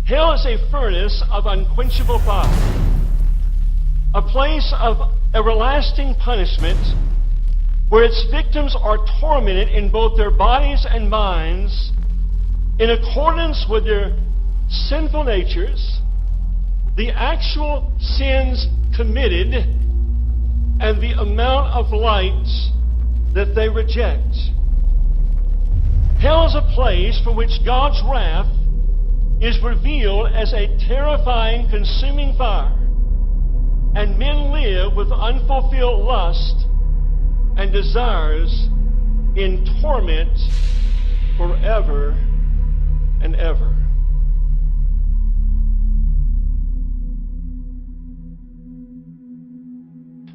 Hell is a furnace of unquenchable fire, a place of everlasting punishment where its victims are tormented in both their bodies and minds in accordance with their sinful natures, the actual sins committed, and the amount of light that they reject. Hell is a place for which God's wrath is revealed as a terrifying, consuming fire, and men live with unfulfilled lust and desires in torment forever and ever.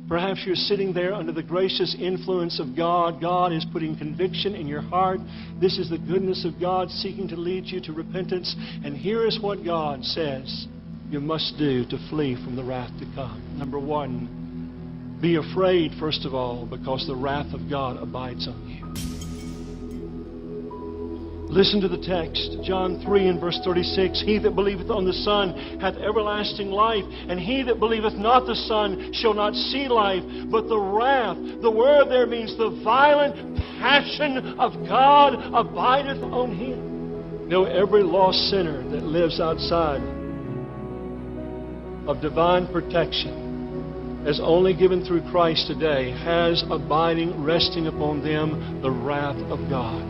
Perhaps you're sitting there under the gracious influence of God. God is putting conviction in your heart. This is the goodness of God seeking to lead you to repentance. And here is what God says you must do to flee from the wrath to come. Number one, be afraid, first of all, because the wrath of God abides on you. Listen to the text, John 3 and verse 36. He that believeth on the Son hath everlasting life, and he that believeth not the Son shall not see life, but the wrath. The word there means the violent passion of God abideth on him. You know, every lost sinner that lives outside of divine protection, as only given through Christ today, has abiding, resting upon them, the wrath of God.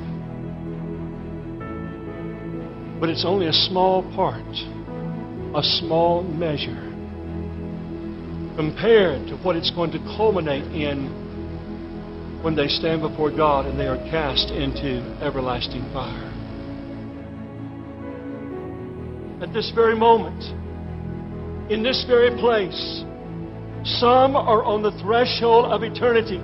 But it's only a small part, a small measure, compared to what it's going to culminate in when they stand before God and they are cast into everlasting fire. At this very moment, in this very place, some are on the threshold of eternity.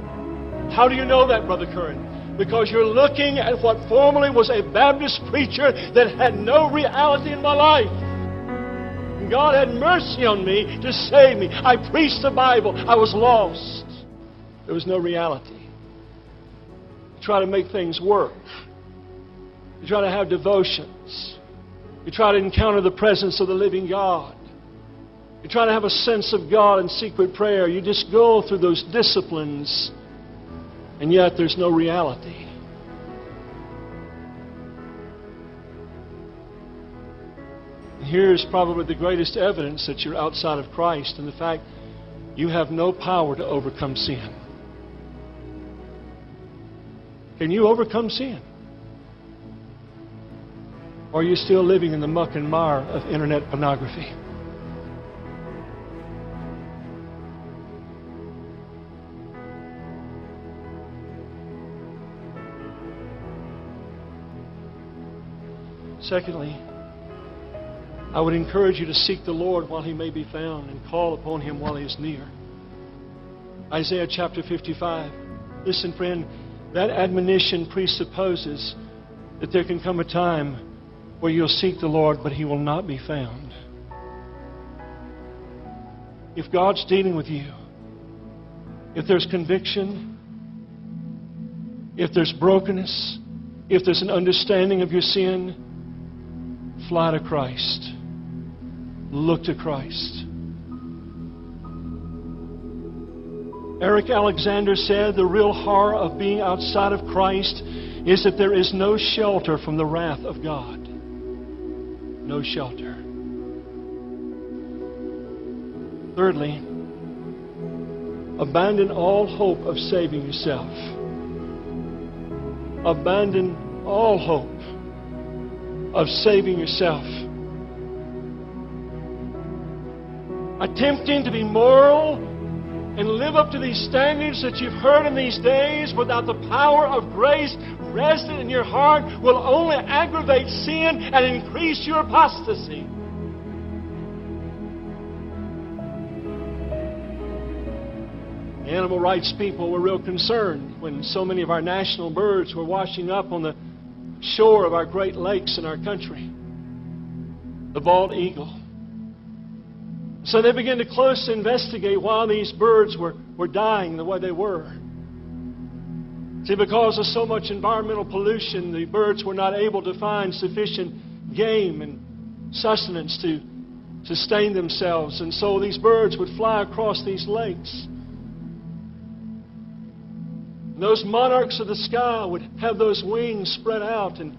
How do you know that, Brother Currin? Because you're looking at what formerly was a Baptist preacher that had no reality in my life. And God had mercy on me to save me. I preached the Bible. I was lost. There was no reality. You try to make things work. You try to have devotions. You try to encounter the presence of the living God. You try to have a sense of God in secret prayer. You just go through those disciplines, and yet there's no reality. And here's probably the greatest evidence that you're outside of Christ, and the fact you have no power to overcome sin. Can you overcome sin? Or are you still living in the muck and mire of internet pornography? Secondly, I would encourage you to seek the Lord while He may be found and call upon Him while He is near. Isaiah chapter 55. Listen, friend, that admonition presupposes that there can come a time where you'll seek the Lord, but He will not be found. If God's dealing with you, if there's conviction, if there's brokenness, if there's an understanding of your sin, fly to Christ. Look to Christ. Eric Alexander said the real horror of being outside of Christ is that there is no shelter from the wrath of God. No shelter. Thirdly, abandon all hope of saving yourself. Abandon all hope of saving yourself. Attempting to be moral and live up to these standards that you've heard in these days without the power of grace resting in your heart will only aggravate sin and increase your apostasy. Animal rights people were real concerned when so many of our national birds were washing up on the shore of our great lakes in our country. The bald eagle. So they began to closely investigate why these birds were dying the way they were. See, because of so much environmental pollution, the birds were not able to find sufficient game and sustenance to sustain themselves. And so these birds would fly across these lakes. And those monarchs of the sky would have those wings spread out, and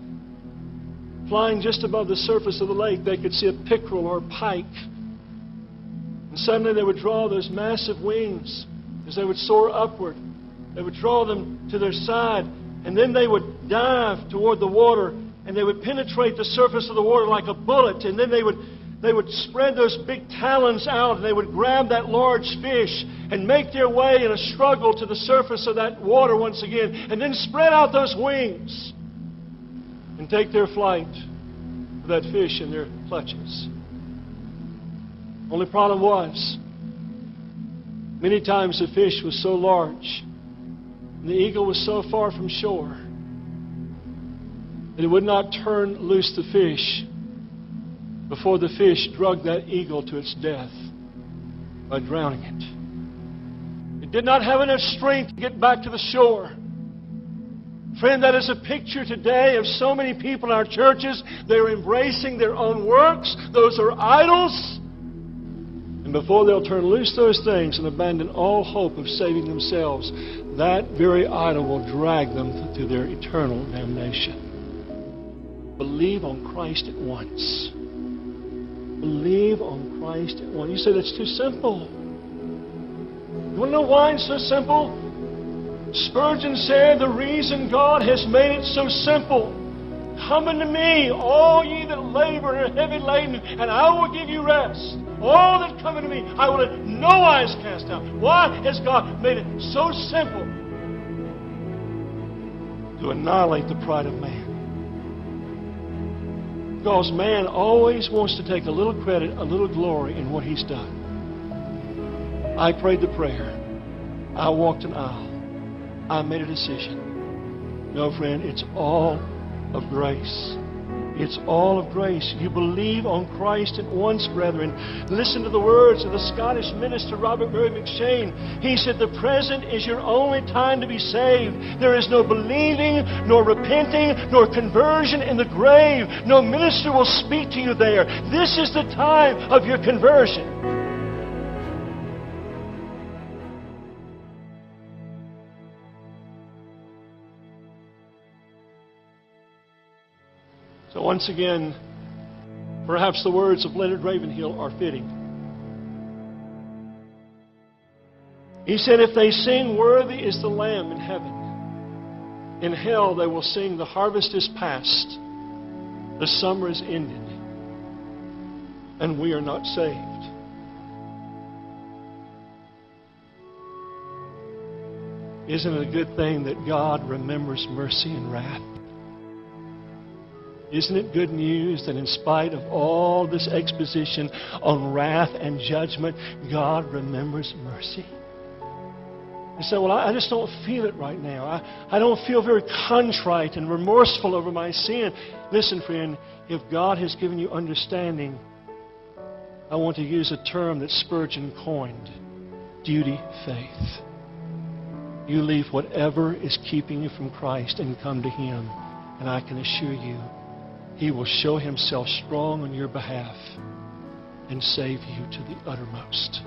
flying just above the surface of the lake, they could see a pickerel or a pike. And suddenly they would draw those massive wings as they would soar upward. They would draw them to their side, and then they would dive toward the water, and they would penetrate the surface of the water like a bullet, and then they would spread those big talons out, and they would grab that large fish and make their way in a struggle to the surface of that water once again, and then spread out those wings and take their flight with that fish in their clutches. Only problem was, many times the fish was so large and the eagle was so far from shore that it would not turn loose the fish before the fish dragged that eagle to its death by drowning it. It did not have enough strength to get back to the shore. Friend, that is a picture today of so many people in our churches. They're embracing their own works. Those are idols. And before they'll turn loose those things and abandon all hope of saving themselves, that very idol will drag them to their eternal damnation. Believe on Christ at once. Believe on Christ at once. You say that's too simple. You want to know why it's so simple? Spurgeon said, the reason God has made it so simple, come unto me, all ye that labor and are heavy laden, and I will give you rest. All that come unto me, I will in no wise cast out. Why has God made it so simple? To annihilate the pride of man. Because man always wants to take a little credit, a little glory in what he's done. I prayed the prayer. I walked an aisle. I made a decision. No, friend, it's all of grace. It's all of grace. You believe on Christ at once, brethren. Listen to the words of the Scottish minister Robert Murray McCheyne. He said, the present is your only time to be saved. There is no believing, nor repenting, nor conversion in the grave. No minister will speak to you there. This is the time of your conversion. So once again, perhaps the words of Leonard Ravenhill are fitting. He said, if they sing, worthy is the Lamb in heaven, in hell they will sing, the harvest is past, the summer is ended, and we are not saved. Isn't it a good thing that God remembers mercy and wrath? Isn't it good news that in spite of all this exposition on wrath and judgment, God remembers mercy? You say, well, I just don't feel it right now. I don't feel very contrite and remorseful over my sin. Listen, friend, if God has given you understanding, I want to use a term that Spurgeon coined, duty faith. You leave whatever is keeping you from Christ and come to Him, and I can assure you, He will show Himself strong on your behalf and save you to the uttermost.